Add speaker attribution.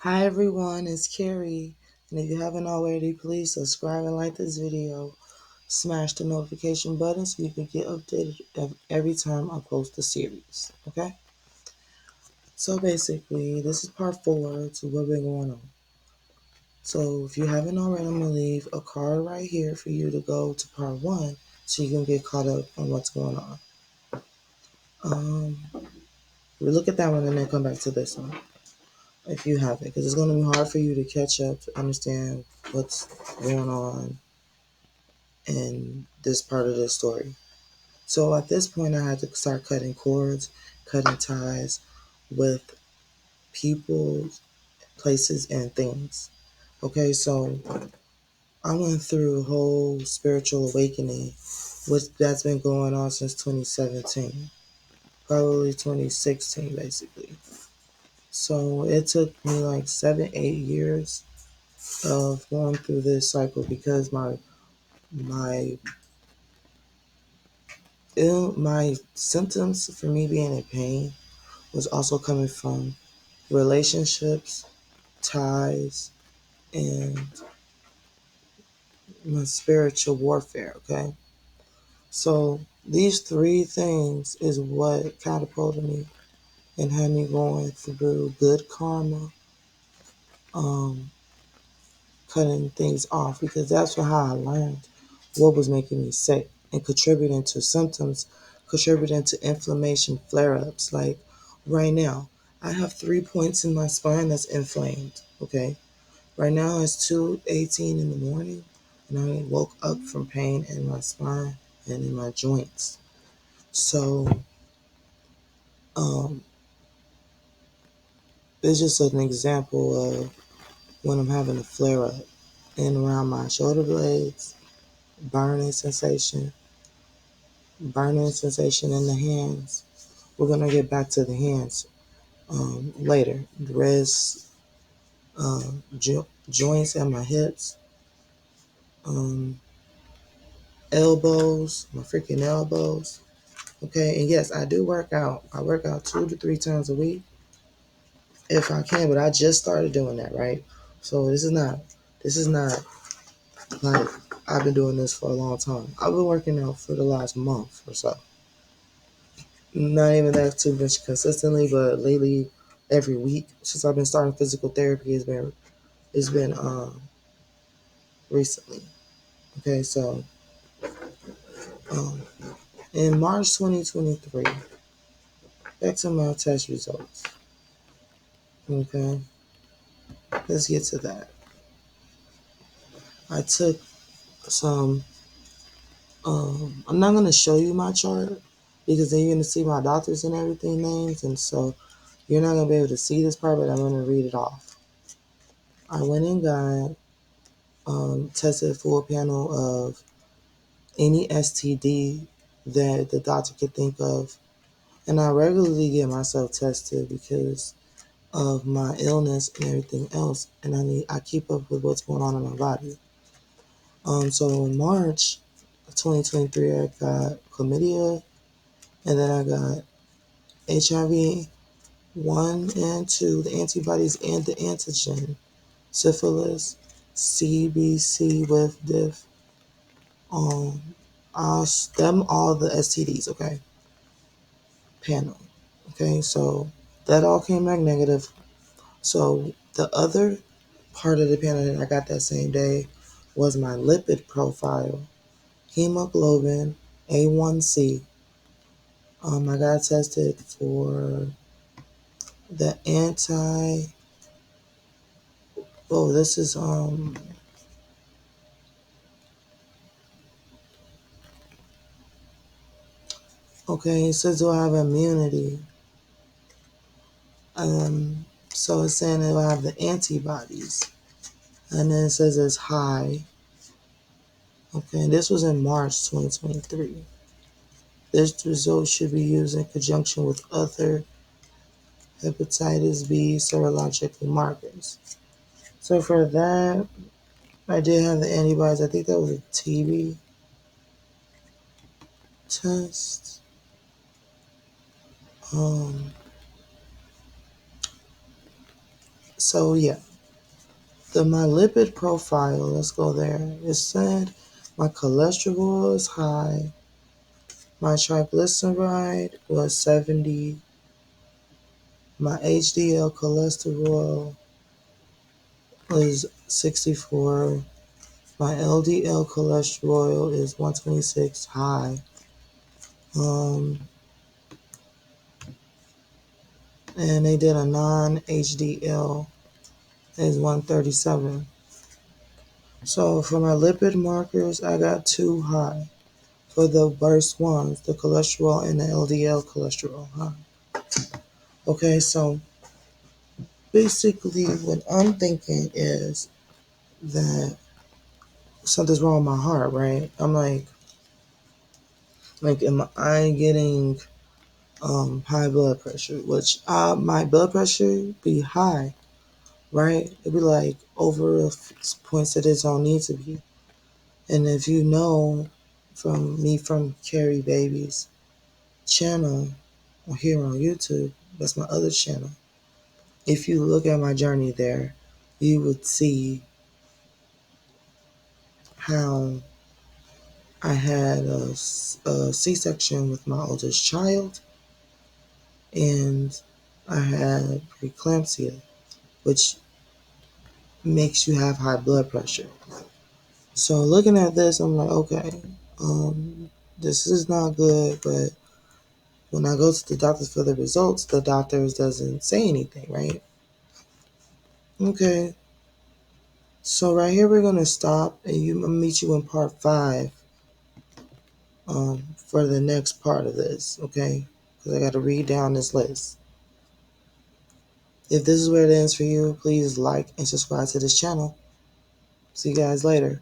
Speaker 1: Hi everyone, it's Carrie. And if you haven't already, please subscribe and like this video. Smash the notification button so you can get updated every time I post a series. Okay? So basically, this is part 4 to what been going on. So if you haven't already, I'm going to leave a card right here for you to go to part 1 so you can get caught up on what's going on. We'll look at that one and then come back to this one if you haven't, because it's going to be hard for you to catch up to understand what's going on in this part of the story. So at this point, I had to start cutting cords, cutting ties with people, places, and things. Okay, so I went through a whole spiritual awakening, which that's been going on since 2017, probably 2016, basically. So it took me like 7, 8 years of going through this cycle because my my symptoms for me being in pain was also coming from relationships, ties, and my spiritual warfare, okay? So these three things is what catapulted me and had me going through good karma, um, cutting things off because that's how I learned what was making me sick and contributing to symptoms, contributing to inflammation flare-ups. Like right now, I have 3 points in my spine that's inflamed, okay? Right now it's 2:18 in the morning, and I woke up from pain in my spine and in my joints. So um, it's just an example of when I'm having a flare up and around my shoulder blades, burning sensation, burning sensation in the hands. We're gonna get back to the hands later. The wrists, joints at my hips, um, elbows, my freaking elbows. Okay, and yes, I do work out. I work out 2 to 3 times a week if I can, but I just started doing that, right? So this is not like I've been doing this for a long time. I've been working out for the last month or so. Not even that too much consistently, but lately every week since I've been starting physical therapy has been recently. Okay, so um in March 2023, back to my test results. Okay, let's get to that. I took some. I'm not gonna show you my chart because then you're gonna see my doctors and everything names, and so you're not gonna be able to see this part. But I'm gonna read it off. I went and got tested for a panel of any STD that the doctor could think of, and I regularly get myself tested because of my illness and everything else, and I keep up with what's going on in my body. So in March of 2023, I got chlamydia, and then I got HIV 1 and 2, the antibodies and the antigen, syphilis, CBC with diff, um, them all the STDs, okay, panel. Okay, so that all came back negative. So the other part of the panel that I got that same day was my lipid profile, hemoglobin, A1C. I got tested for the anti. Oh, this is Okay, it says do I have immunity? So it's saying that I have the antibodies, and then it says it's high. Okay, and this was in March 2023. This result should be used in conjunction with other hepatitis B serological markers. So for that, I did have the antibodies. I think that was a TB test. So yeah, my lipid profile. Let's go there. It said my cholesterol is high. My triglyceride was 70. My HDL cholesterol is 64. My LDL cholesterol is 126 high. Um, and they did a non-HDL is 137. So for my lipid markers, I got too high. For the worst ones, the cholesterol and the LDL cholesterol high. Okay, so basically what I'm thinking is that something's wrong with my heart, right? I'm like, am I getting high blood pressure? Which my blood pressure be high, right? It'd be like over points that it don't need to be. And if you know from me from Carrie Baby's channel here on YouTube, that's my other channel. If you look at my journey there, you would see how I had a C-section with my oldest child, and I had preeclampsia, which makes you have high blood pressure. So looking at this, I'm like, okay, this is not good. But when I go to the doctors for the results, the doctors doesn't say anything, right? Okay, so right here we're gonna stop, and I'll meet you in part 5 for the next part of this, okay? Because I got to read down this list. If this is where it ends for you, please like and subscribe to this channel. See you guys later.